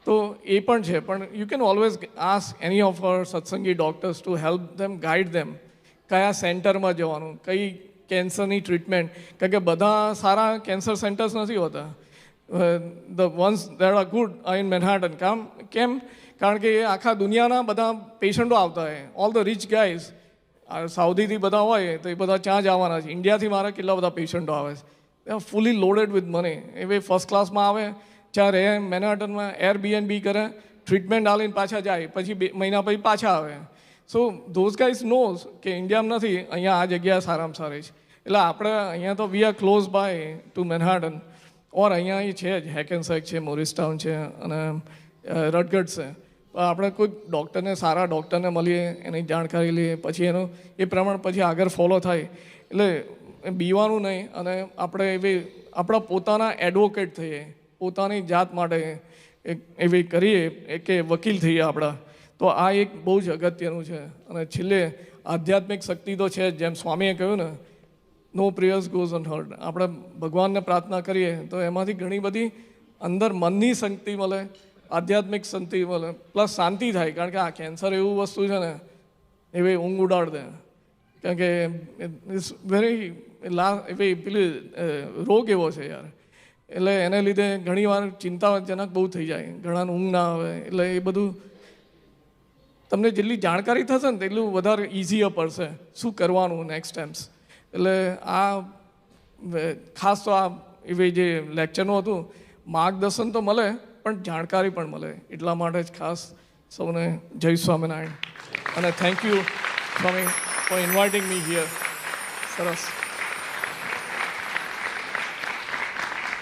Speaker 1: તો એ પણ છે. પણ you can always ask any of our સત્સંગી doctors to help them, guide them. કયા સેન્ટરમાં જવાનું, કઈ કેન્સરની ટ્રીટમેન્ટ, કારણ કે બધા સારા કેન્સર સેન્ટર્સ નથી હોતા. The ones that are good are in Manhattan. કેમ? કારણ કે એ આખા દુનિયાના બધા પેશન્ટો આવતા હોય. ઓલ ધ રિચ ગાઈઝ સાઉદીથી બધા હોય તો એ બધા ત્યાં જ આવવાના છે. ઇન્ડિયાથી મારા કેટલા બધા પેશન્ટો આવે છે, they are fully loaded with money. એ ફર્સ્ટ ક્લાસમાં આવે, ત્યાં રહે મેનહાટનમાં, એરબીએનબી કરે, ટ્રીટમેન્ટ આલીને પાછા જાય, પછી 2 મહિના પછી પાછા આવે. સો ધોઝ ગાઈઝ નોઝ કે ઇન્ડિયામાં નથી, અહીંયા આ જગ્યા સારામાં સારી છે. એટલે આપણે અહીંયા તો we are close by to Manhattan, or અહીંયા એ છે જ, હેકેન્સેક છે, મોરિસટાઉન છે અને રટગટ છે. આપણે કોઈ ડૉક્ટરને, સારા ડૉક્ટરને મળીએ, એની જાણકારી લઈએ, પછી એનું એ પ્રમાણે પછી આગળ ફોલો થાય. એટલે બીવાનું નહીં, અને આપણે એવી આપણા પોતાના એડવોકેટ થઈએ, પોતાની જાત માટે એવી કરીએ કે વકીલ થઈએ આપણા. તો આ એક બહુ જ અગત્યનું છે. અને છેલ્લે આધ્યાત્મિક શક્તિ તો છે, જેમ સ્વામીએ કહ્યું ને, નો પ્રેયર્સ ગોઝ અનહર્ડ. આપણે ભગવાનને પ્રાર્થના કરીએ તો એમાંથી ઘણી બધી અંદર મનની શક્તિ મળે, આધ્યાત્મિક શાંતિ મળે, પ્લસ શાંતિ થાય. કારણ કે આ કેન્સર એવું વસ્તુ છે ને, એવી ઊંઘ ઉડાડ દે. કારણ કે ઇટ્સ વેરી એવી પેલી રોગ એવો છે યાર, એટલે એને લીધે ઘણીવાર ચિંતાજનક બહુ થઈ જાય, ઘણાને ઊંઘ ના આવે. એટલે એ બધું તમને જેટલી જાણકારી થશે ને તેટલું વધારે ઇઝીયર પડશે શું કરવાનું નેક્સ્ટ ટાઈમ્સ. એટલે આ ખાસ તો આ એવી જે લેક્ચરનું હતું, માર્ગદર્શન તો મળે પણ જાણકારી પણ મળે. એટલા માટે જ ખાસ સૌને જય સ્વામિનારાયણ, અને thank you Swami four inviting me here. સરસ.